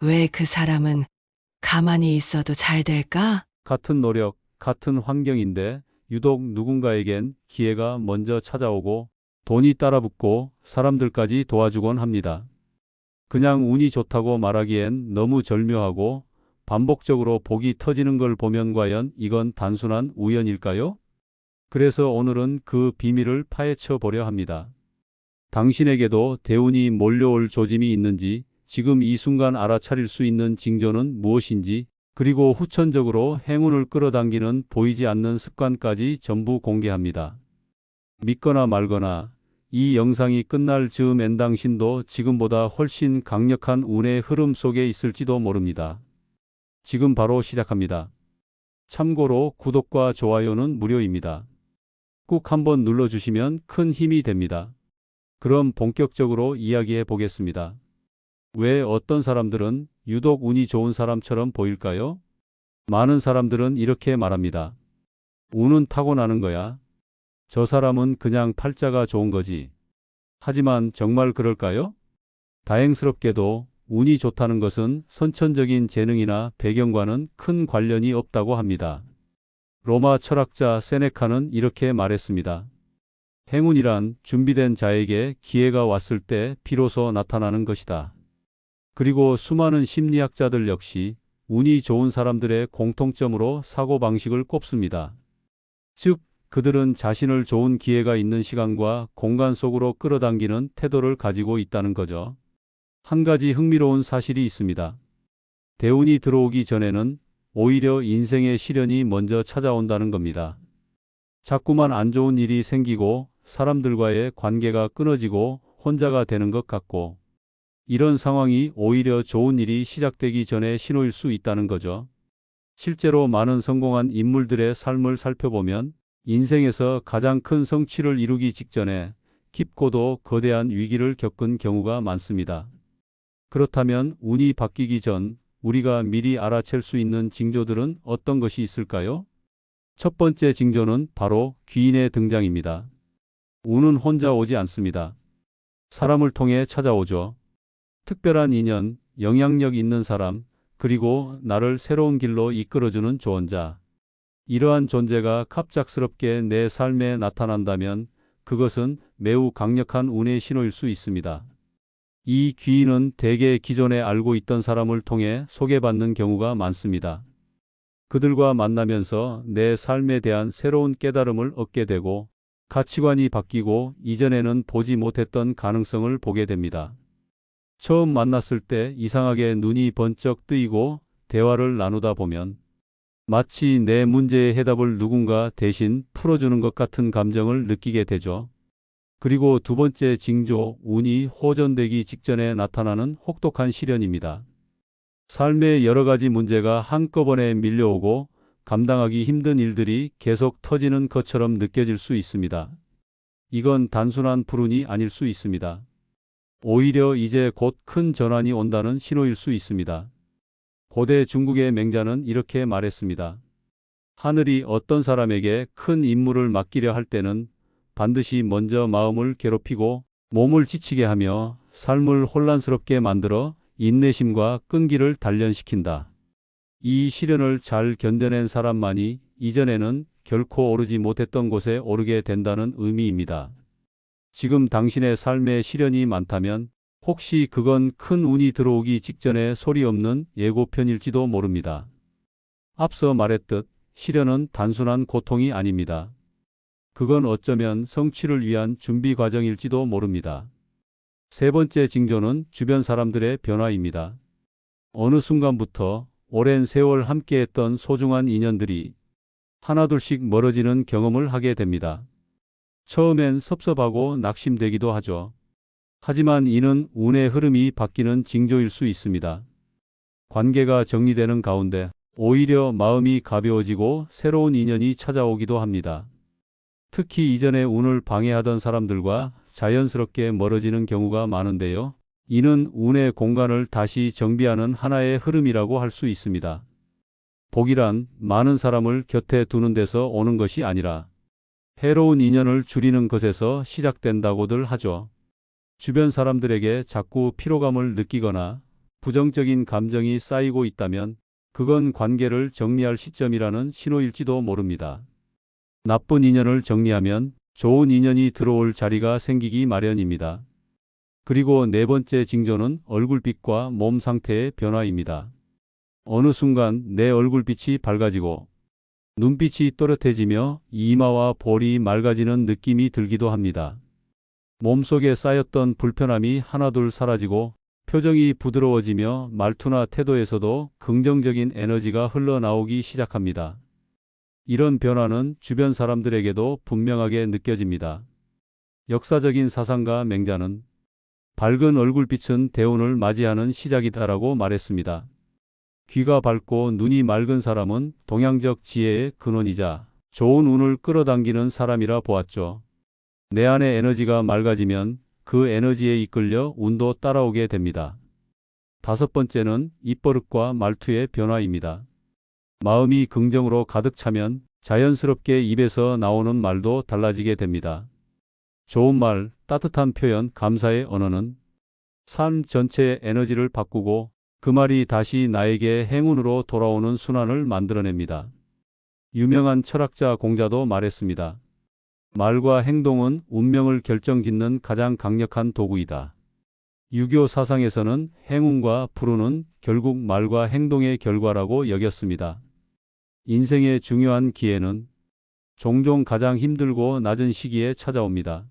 왜 그 사람은 가만히 있어도 잘 될까? 같은 노력, 같은 환경인데 유독 누군가에겐 기회가 먼저 찾아오고 돈이 따라붙고 사람들까지 도와주곤 합니다. 그냥 운이 좋다고 말하기엔 너무 절묘하고 반복적으로 복이 터지는 걸 보면 과연 이건 단순한 우연일까요? 그래서 오늘은 그 비밀을 파헤쳐 보려 합니다. 당신에게도 대운이 몰려올 조짐이 있는지, 지금 이 순간 알아차릴 수 있는 징조는 무엇인지, 그리고 후천적으로 행운을 끌어당기는 보이지 않는 습관까지 전부 공개합니다. 믿거나 말거나 이 영상이 끝날 즈음엔 당신도 지금보다 훨씬 강력한 운의 흐름 속에 있을지도 모릅니다. 지금 바로 시작합니다. 참고로 구독과 좋아요는 무료입니다. 꾹 한번 눌러주시면 큰 힘이 됩니다. 그럼 본격적으로 이야기해 보겠습니다. 왜 어떤 사람들은 유독 운이 좋은 사람처럼 보일까요? 많은 사람들은 이렇게 말합니다. 운은 타고나는 거야. 저 사람은 그냥 팔자가 좋은 거지. 하지만 정말 그럴까요? 다행스럽게도 운이 좋다는 것은 선천적인 재능이나 배경과는 큰 관련이 없다고 합니다. 로마 철학자 세네카는 이렇게 말했습니다. 행운이란 준비된 자에게 기회가 왔을 때 비로소 나타나는 것이다. 그리고 수많은 심리학자들 역시 운이 좋은 사람들의 공통점으로 사고방식을 꼽습니다. 즉, 그들은 자신을 좋은 기회가 있는 시간과 공간 속으로 끌어당기는 태도를 가지고 있다는 거죠. 한 가지 흥미로운 사실이 있습니다. 대운이 들어오기 전에는 오히려 인생의 시련이 먼저 찾아온다는 겁니다. 자꾸만 안 좋은 일이 생기고 사람들과의 관계가 끊어지고 혼자가 되는 것 같고, 이런 상황이 오히려 좋은 일이 시작되기 전에 신호일 수 있다는 거죠. 실제로 많은 성공한 인물들의 삶을 살펴보면 인생에서 가장 큰 성취를 이루기 직전에 깊고도 거대한 위기를 겪은 경우가 많습니다. 그렇다면 운이 바뀌기 전 우리가 미리 알아챌 수 있는 징조들은 어떤 것이 있을까요? 첫 번째 징조는 바로 귀인의 등장입니다. 운은 혼자 오지 않습니다. 사람을 통해 찾아오죠. 특별한 인연, 영향력 있는 사람, 그리고 나를 새로운 길로 이끌어주는 조언자. 이러한 존재가 갑작스럽게 내 삶에 나타난다면 그것은 매우 강력한 운의 신호일 수 있습니다. 이 귀인은 대개 기존에 알고 있던 사람을 통해 소개받는 경우가 많습니다. 그들과 만나면서 내 삶에 대한 새로운 깨달음을 얻게 되고 가치관이 바뀌고 이전에는 보지 못했던 가능성을 보게 됩니다. 처음 만났을 때 이상하게 눈이 번쩍 뜨이고 대화를 나누다 보면 마치 내 문제의 해답을 누군가 대신 풀어주는 것 같은 감정을 느끼게 되죠. 그리고 두 번째 징조, 운이 호전되기 직전에 나타나는 혹독한 시련입니다. 삶의 여러 가지 문제가 한꺼번에 밀려오고 감당하기 힘든 일들이 계속 터지는 것처럼 느껴질 수 있습니다. 이건 단순한 불운이 아닐 수 있습니다. 오히려 이제 곧 큰 전환이 온다는 신호일 수 있습니다. 고대 중국의 맹자는 이렇게 말했습니다. 하늘이 어떤 사람에게 큰 임무를 맡기려 할 때는 반드시 먼저 마음을 괴롭히고 몸을 지치게 하며 삶을 혼란스럽게 만들어 인내심과 끈기를 단련시킨다. 이 시련을 잘 견뎌낸 사람만이 이전에는 결코 오르지 못했던 곳에 오르게 된다는 의미입니다. 지금 당신의 삶에 시련이 많다면 혹시 그건 큰 운이 들어오기 직전에 소리 없는 예고편일지도 모릅니다. 앞서 말했듯 시련은 단순한 고통이 아닙니다. 그건 어쩌면 성취를 위한 준비 과정일지도 모릅니다. 세 번째 징조는 주변 사람들의 변화입니다. 어느 순간부터 오랜 세월 함께했던 소중한 인연들이 하나둘씩 멀어지는 경험을 하게 됩니다. 처음엔 섭섭하고 낙심되기도 하죠. 하지만 이는 운의 흐름이 바뀌는 징조일 수 있습니다. 관계가 정리되는 가운데 오히려 마음이 가벼워지고 새로운 인연이 찾아오기도 합니다. 특히 이전에 운을 방해하던 사람들과 자연스럽게 멀어지는 경우가 많은데요. 이는 운의 공간을 다시 정비하는 하나의 흐름이라고 할 수 있습니다. 복이란 많은 사람을 곁에 두는 데서 오는 것이 아니라 해로운 인연을 줄이는 것에서 시작된다고들 하죠. 주변 사람들에게 자꾸 피로감을 느끼거나 부정적인 감정이 쌓이고 있다면 그건 관계를 정리할 시점이라는 신호일지도 모릅니다. 나쁜 인연을 정리하면 좋은 인연이 들어올 자리가 생기기 마련입니다. 그리고 네 번째 징조는 얼굴빛과 몸 상태의 변화입니다. 어느 순간 내 얼굴빛이 밝아지고 눈빛이 또렷해지며 이마와 볼이 맑아지는 느낌이 들기도 합니다. 몸속에 쌓였던 불편함이 하나둘 사라지고 표정이 부드러워지며 말투나 태도에서도 긍정적인 에너지가 흘러나오기 시작합니다. 이런 변화는 주변 사람들에게도 분명하게 느껴집니다. 역사적인 사상가 맹자는 밝은 얼굴빛은 대운을 맞이하는 시작이다라고 말했습니다. 귀가 밝고 눈이 맑은 사람은 동양적 지혜의 근원이자 좋은 운을 끌어당기는 사람이라 보았죠. 내 안의 에너지가 맑아지면 그 에너지에 이끌려 운도 따라오게 됩니다. 다섯 번째는 입버릇과 말투의 변화입니다. 마음이 긍정으로 가득 차면 자연스럽게 입에서 나오는 말도 달라지게 됩니다. 좋은 말, 따뜻한 표현, 감사의 언어는 삶 전체의 에너지를 바꾸고 그 말이 다시 나에게 행운으로 돌아오는 순환을 만들어냅니다. 유명한 철학자 공자도 말했습니다. 말과 행동은 운명을 결정짓는 가장 강력한 도구이다. 유교 사상에서는 행운과 불운은 결국 말과 행동의 결과라고 여겼습니다. 인생의 중요한 기회는 종종 가장 힘들고 낮은 시기에 찾아옵니다.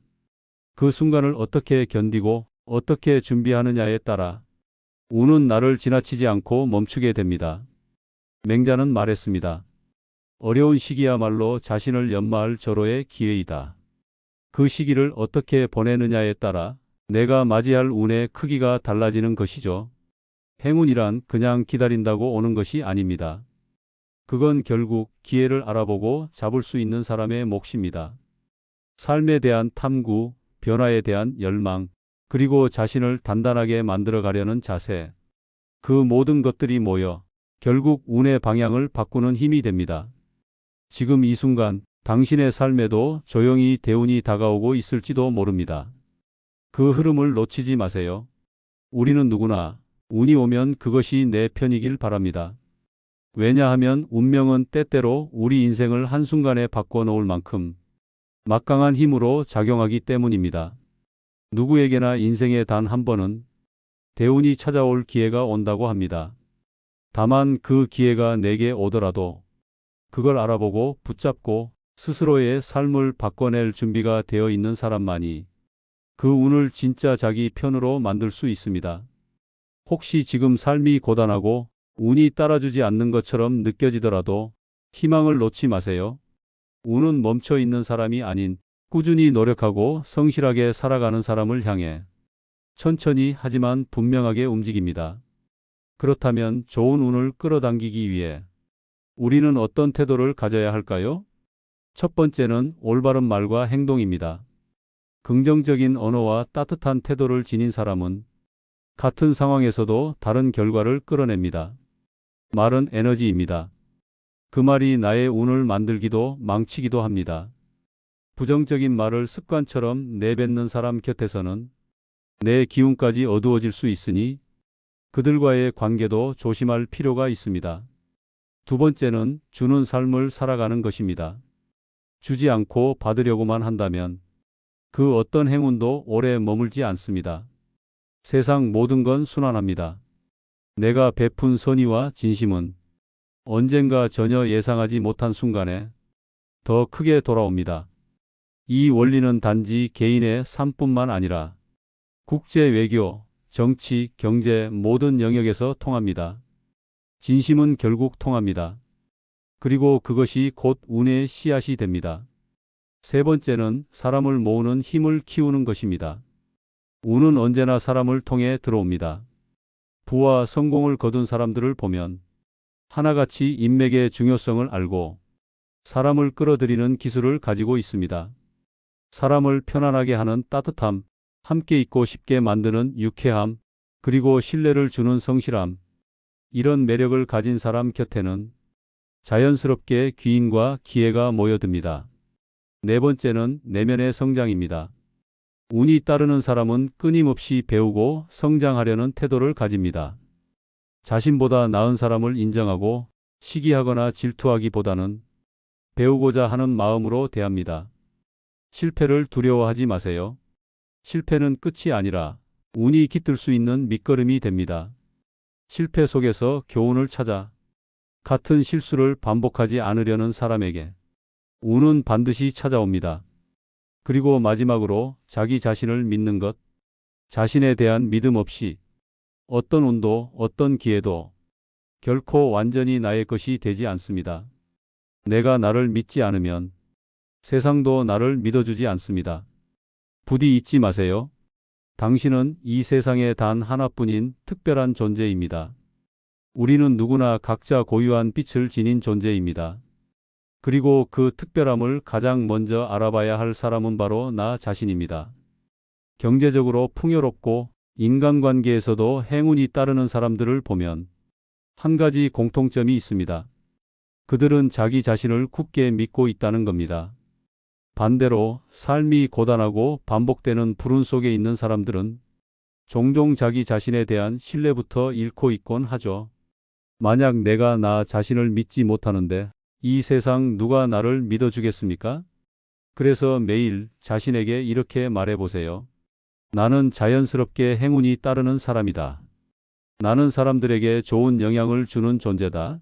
그 순간을 어떻게 견디고 어떻게 준비하느냐에 따라 운은 나를 지나치지 않고 멈추게 됩니다. 맹자는 말했습니다. 어려운 시기야말로 자신을 연마할 절호의 기회이다. 그 시기를 어떻게 보내느냐에 따라 내가 맞이할 운의 크기가 달라지는 것이죠. 행운이란 그냥 기다린다고 오는 것이 아닙니다. 그건 결국 기회를 알아보고 잡을 수 있는 사람의 몫입니다. 삶에 대한 탐구, 변화에 대한 열망, 그리고 자신을 단단하게 만들어 가려는 자세. 그 모든 것들이 모여 결국 운의 방향을 바꾸는 힘이 됩니다. 지금 이 순간 당신의 삶에도 조용히 대운이 다가오고 있을지도 모릅니다. 그 흐름을 놓치지 마세요. 우리는 누구나 운이 오면 그것이 내 편이길 바랍니다. 왜냐하면 운명은 때때로 우리 인생을 한순간에 바꿔놓을 만큼 막강한 힘으로 작용하기 때문입니다. 누구에게나 인생에 단 한 번은 대운이 찾아올 기회가 온다고 합니다. 다만 그 기회가 내게 오더라도 그걸 알아보고 붙잡고 스스로의 삶을 바꿔낼 준비가 되어 있는 사람만이 그 운을 진짜 자기 편으로 만들 수 있습니다. 혹시 지금 삶이 고단하고 운이 따라주지 않는 것처럼 느껴지더라도 희망을 놓지 마세요. 운은 멈춰 있는 사람이 아닌 꾸준히 노력하고 성실하게 살아가는 사람을 향해 천천히 하지만 분명하게 움직입니다. 그렇다면 좋은 운을 끌어당기기 위해 우리는 어떤 태도를 가져야 할까요? 첫 번째는 올바른 말과 행동입니다. 긍정적인 언어와 따뜻한 태도를 지닌 사람은 같은 상황에서도 다른 결과를 끌어냅니다. 말은 에너지입니다. 그 말이 나의 운을 만들기도 망치기도 합니다. 부정적인 말을 습관처럼 내뱉는 사람 곁에서는 내 기운까지 어두워질 수 있으니 그들과의 관계도 조심할 필요가 있습니다. 두 번째는 주는 삶을 살아가는 것입니다. 주지 않고 받으려고만 한다면 그 어떤 행운도 오래 머물지 않습니다. 세상 모든 건 순환합니다. 내가 베푼 선의와 진심은 언젠가 전혀 예상하지 못한 순간에 더 크게 돌아옵니다. 이 원리는 단지 개인의 삶뿐만 아니라 국제 외교, 정치, 경제 모든 영역에서 통합니다. 진심은 결국 통합니다. 그리고 그것이 곧 운의 씨앗이 됩니다. 세 번째는 사람을 모으는 힘을 키우는 것입니다. 운은 언제나 사람을 통해 들어옵니다. 부와 성공을 거둔 사람들을 보면 하나같이 인맥의 중요성을 알고 사람을 끌어들이는 기술을 가지고 있습니다. 사람을 편안하게 하는 따뜻함, 함께 있고 싶게 만드는 유쾌함, 그리고 신뢰를 주는 성실함. 이런 매력을 가진 사람 곁에는 자연스럽게 귀인과 기회가 모여듭니다. 네 번째는 내면의 성장입니다. 운이 따르는 사람은 끊임없이 배우고 성장하려는 태도를 가집니다. 자신보다 나은 사람을 인정하고 시기하거나 질투하기보다는 배우고자 하는 마음으로 대합니다. 실패를 두려워하지 마세요. 실패는 끝이 아니라 운이 깃들 수 있는 밑거름이 됩니다. 실패 속에서 교훈을 찾아 같은 실수를 반복하지 않으려는 사람에게 운은 반드시 찾아옵니다. 그리고 마지막으로 자기 자신을 믿는 것, 자신에 대한 믿음 없이 어떤 운도 어떤 기회도 결코 완전히 나의 것이 되지 않습니다. 내가 나를 믿지 않으면 세상도 나를 믿어주지 않습니다. 부디 잊지 마세요. 당신은 이 세상에 단 하나뿐인 특별한 존재입니다. 우리는 누구나 각자 고유한 빛을 지닌 존재입니다. 그리고 그 특별함을 가장 먼저 알아봐야 할 사람은 바로 나 자신입니다. 경제적으로 풍요롭고 인간관계에서도 행운이 따르는 사람들을 보면 한 가지 공통점이 있습니다. 그들은 자기 자신을 굳게 믿고 있다는 겁니다. 반대로 삶이 고단하고 반복되는 불운 속에 있는 사람들은 종종 자기 자신에 대한 신뢰부터 잃고 있곤 하죠. 만약 내가 나 자신을 믿지 못하는데 이 세상 누가 나를 믿어주겠습니까? 그래서 매일 자신에게 이렇게 말해보세요. 나는 자연스럽게 행운이 따르는 사람이다. 나는 사람들에게 좋은 영향을 주는 존재다.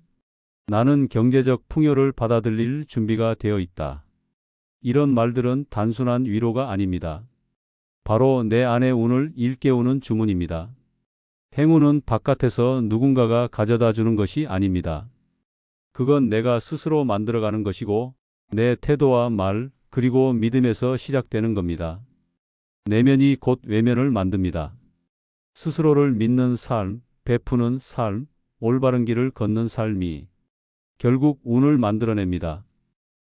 나는 경제적 풍요를 받아들일 준비가 되어 있다. 이런 말들은 단순한 위로가 아닙니다. 바로 내 안의 운을 일깨우는 주문입니다. 행운은 바깥에서 누군가가 가져다 주는 것이 아닙니다. 그건 내가 스스로 만들어가는 것이고 내 태도와 말 그리고 믿음에서 시작되는 겁니다. 내면이 곧 외면을 만듭니다. 스스로를 믿는 삶, 베푸는 삶, 올바른 길을 걷는 삶이 결국 운을 만들어냅니다.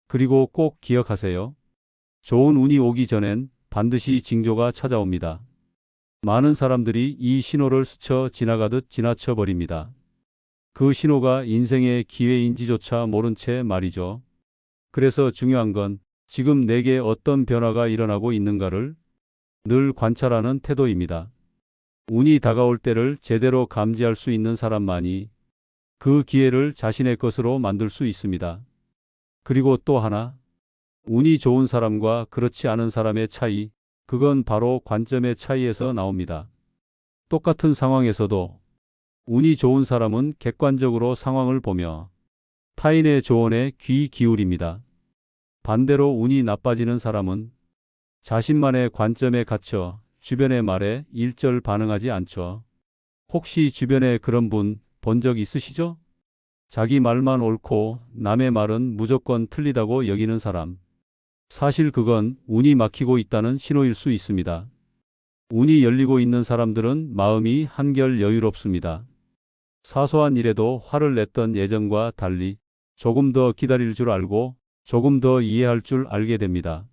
그리고 꼭 기억하세요. 좋은 운이 오기 전엔 반드시 징조가 찾아옵니다. 많은 사람들이 이 신호를 스쳐 지나가듯 지나쳐 버립니다. 그 신호가 인생의 기회인지조차 모른 채 말이죠. 그래서 중요한 건 지금 내게 어떤 변화가 일어나고 있는가를 늘 관찰하는 태도입니다. 운이 다가올 때를 제대로 감지할 수 있는 사람만이 그 기회를 자신의 것으로 만들 수 있습니다. 그리고 또 하나, 운이 좋은 사람과 그렇지 않은 사람의 차이, 그건 바로 관점의 차이에서 나옵니다. 똑같은 상황에서도 운이 좋은 사람은 객관적으로 상황을 보며 타인의 조언에 귀 기울입니다. 반대로 운이 나빠지는 사람은 자신만의 관점에 갇혀 주변의 말에 일절 반응하지 않죠. 혹시 주변에 그런 분 본 적 있으시죠? 자기 말만 옳고 남의 말은 무조건 틀리다고 여기는 사람. 사실 그건 운이 막히고 있다는 신호일 수 있습니다. 운이 열리고 있는 사람들은 마음이 한결 여유롭습니다. 사소한 일에도 화를 냈던 예전과 달리 조금 더 기다릴 줄 알고 조금 더 이해할 줄 알게 됩니다.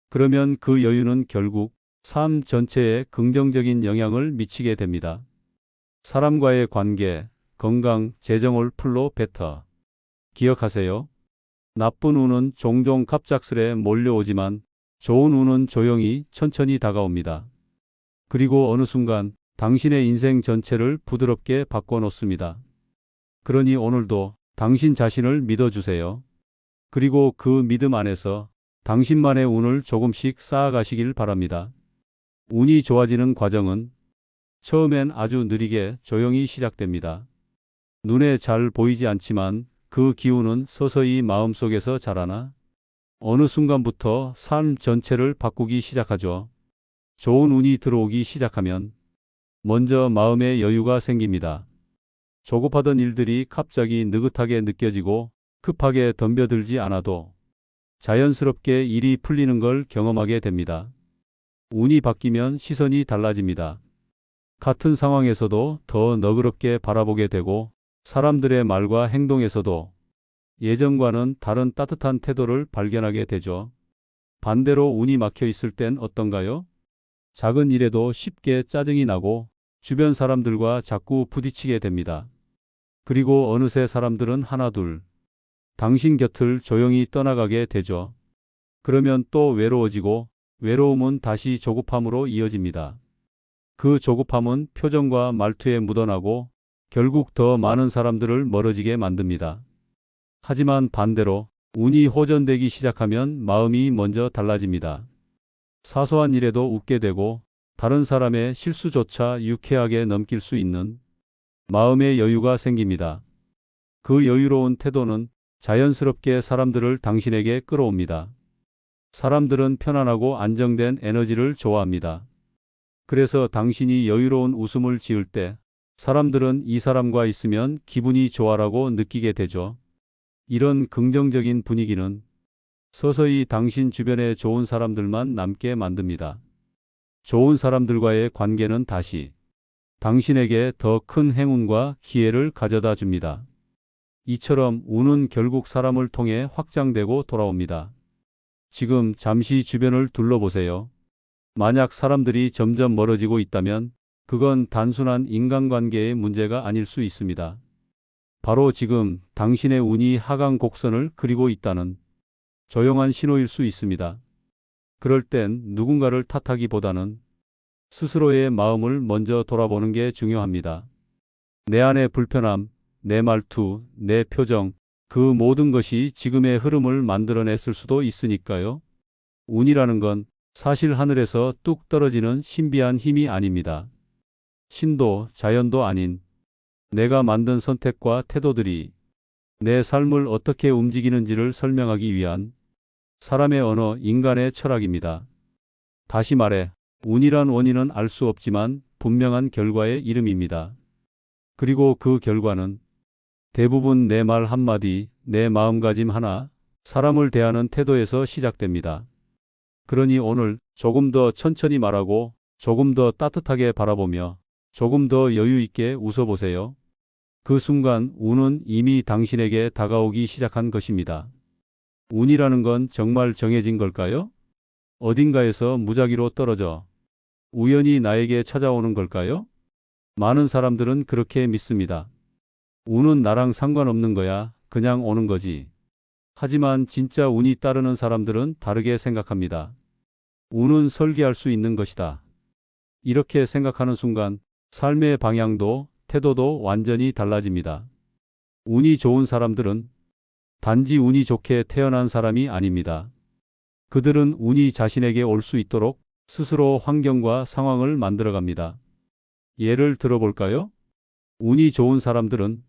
그러면 그 여유는 결국 삶 전체에 긍정적인 영향을 미치게 됩니다. 사람과의 관계, 건강, 재정을 풀로 뱉어. 기억하세요. 나쁜 운은 종종 갑작스레 몰려오지만 좋은 운은 조용히 천천히 다가옵니다. 그리고 어느 순간 당신의 인생 전체를 부드럽게 바꿔놓습니다. 그러니 오늘도 당신 자신을 믿어주세요. 그리고 그 믿음 안에서 당신만의 운을 조금씩 쌓아가시길 바랍니다. 운이 좋아지는 과정은 처음엔 아주 느리게 조용히 시작됩니다. 눈에 잘 보이지 않지만 그 기운은 서서히 마음속에서 자라나 어느 순간부터 삶 전체를 바꾸기 시작하죠. 좋은 운이 들어오기 시작하면 먼저 마음에 여유가 생깁니다. 조급하던 일들이 갑자기 느긋하게 느껴지고 급하게 덤벼들지 않아도 자연스럽게 일이 풀리는 걸 경험하게 됩니다. 운이 바뀌면 시선이 달라집니다. 같은 상황에서도 더 너그럽게 바라보게 되고 사람들의 말과 행동에서도 예전과는 다른 따뜻한 태도를 발견하게 되죠. 반대로 운이 막혀 있을 땐 어떤가요? 작은 일에도 쉽게 짜증이 나고 주변 사람들과 자꾸 부딪히게 됩니다. 그리고 어느새 사람들은 하나둘 당신 곁을 조용히 떠나가게 되죠. 그러면 또 외로워지고 외로움은 다시 조급함으로 이어집니다. 그 조급함은 표정과 말투에 묻어나고 결국 더 많은 사람들을 멀어지게 만듭니다. 하지만 반대로 운이 호전되기 시작하면 마음이 먼저 달라집니다. 사소한 일에도 웃게 되고 다른 사람의 실수조차 유쾌하게 넘길 수 있는 마음의 여유가 생깁니다. 그 여유로운 태도는 자연스럽게 사람들을 당신에게 끌어옵니다. 사람들은 편안하고 안정된 에너지를 좋아합니다. 그래서 당신이 여유로운 웃음을 지을 때 사람들은 이 사람과 있으면 기분이 좋아라고 느끼게 되죠. 이런 긍정적인 분위기는 서서히 당신 주변에 좋은 사람들만 남게 만듭니다. 좋은 사람들과의 관계는 다시 당신에게 더 큰 행운과 기회를 가져다 줍니다. 이처럼 운은 결국 사람을 통해 확장되고 돌아옵니다. 지금 잠시 주변을 둘러보세요. 만약 사람들이 점점 멀어지고 있다면 그건 단순한 인간관계의 문제가 아닐 수 있습니다. 바로 지금 당신의 운이 하강 곡선을 그리고 있다는 조용한 신호일 수 있습니다. 그럴 땐 누군가를 탓하기보다는 스스로의 마음을 먼저 돌아보는 게 중요합니다. 내 안의 불편함, 내 말투, 내 표정, 그 모든 것이 지금의 흐름을 만들어냈을 수도 있으니까요. 운이라는 건 사실 하늘에서 뚝 떨어지는 신비한 힘이 아닙니다. 신도 자연도 아닌 내가 만든 선택과 태도들이 내 삶을 어떻게 움직이는지를 설명하기 위한 사람의 언어, 인간의 철학입니다. 다시 말해, 운이란 원인은 알 수 없지만 분명한 결과의 이름입니다. 그리고 그 결과는 대부분 내 말 한마디, 내 마음가짐 하나, 사람을 대하는 태도에서 시작됩니다. 그러니 오늘 조금 더 천천히 말하고 조금 더 따뜻하게 바라보며 조금 더 여유 있게 웃어보세요. 그 순간 운은 이미 당신에게 다가오기 시작한 것입니다. 운이라는 건 정말 정해진 걸까요? 어딘가에서 무작위로 떨어져 우연히 나에게 찾아오는 걸까요? 많은 사람들은 그렇게 믿습니다. 운은 나랑 상관없는 거야. 그냥 오는 거지. 하지만 진짜 운이 따르는 사람들은 다르게 생각합니다. 운은 설계할 수 있는 것이다. 이렇게 생각하는 순간 삶의 방향도 태도도 완전히 달라집니다. 운이 좋은 사람들은 단지 운이 좋게 태어난 사람이 아닙니다. 그들은 운이 자신에게 올 수 있도록 스스로 환경과 상황을 만들어갑니다. 예를 들어볼까요? 운이 좋은 사람들은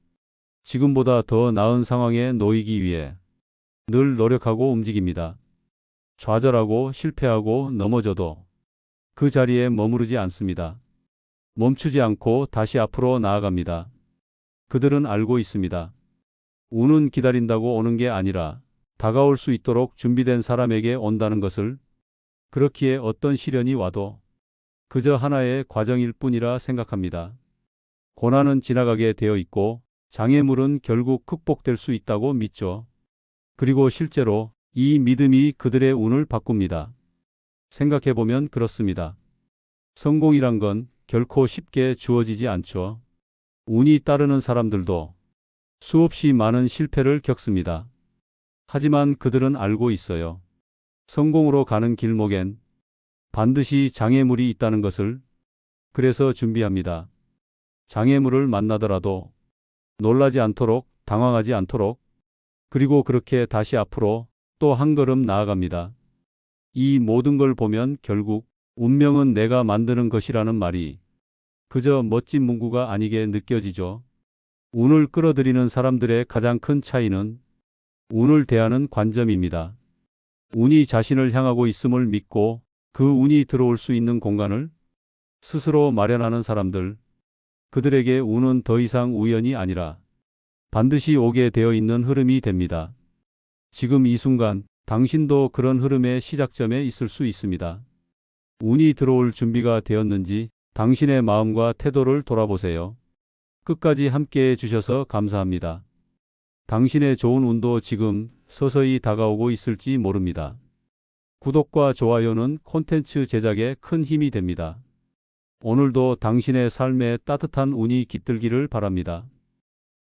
지금보다 더 나은 상황에 놓이기 위해 늘 노력하고 움직입니다. 좌절하고 실패하고 넘어져도 그 자리에 머무르지 않습니다. 멈추지 않고 다시 앞으로 나아갑니다. 그들은 알고 있습니다. 운은 기다린다고 오는 게 아니라 다가올 수 있도록 준비된 사람에게 온다는 것을. 그렇기에 어떤 시련이 와도 그저 하나의 과정일 뿐이라 생각합니다. 고난은 지나가게 되어 있고 장애물은 결국 극복될 수 있다고 믿죠. 그리고 실제로 이 믿음이 그들의 운을 바꿉니다. 생각해보면 그렇습니다. 성공이란 건 결코 쉽게 주어지지 않죠. 운이 따르는 사람들도 수없이 많은 실패를 겪습니다. 하지만 그들은 알고 있어요. 성공으로 가는 길목엔 반드시 장애물이 있다는 것을. 그래서 준비합니다. 장애물을 만나더라도 놀라지 않도록, 당황하지 않도록, 그리고 그렇게 다시 앞으로 또 한 걸음 나아갑니다. 이 모든 걸 보면 결국 운명은 내가 만드는 것이라는 말이 그저 멋진 문구가 아니게 느껴지죠. 운을 끌어들이는 사람들의 가장 큰 차이는 운을 대하는 관점입니다. 운이 자신을 향하고 있음을 믿고 그 운이 들어올 수 있는 공간을 스스로 마련하는 사람들. 그들에게 운은 더 이상 우연이 아니라 반드시 오게 되어 있는 흐름이 됩니다. 지금 이 순간 당신도 그런 흐름의 시작점에 있을 수 있습니다. 운이 들어올 준비가 되었는지 당신의 마음과 태도를 돌아보세요. 끝까지 함께해 주셔서 감사합니다. 당신의 좋은 운도 지금 서서히 다가오고 있을지 모릅니다. 구독과 좋아요는 콘텐츠 제작에 큰 힘이 됩니다. 오늘도 당신의 삶에 따뜻한 운이 깃들기를 바랍니다.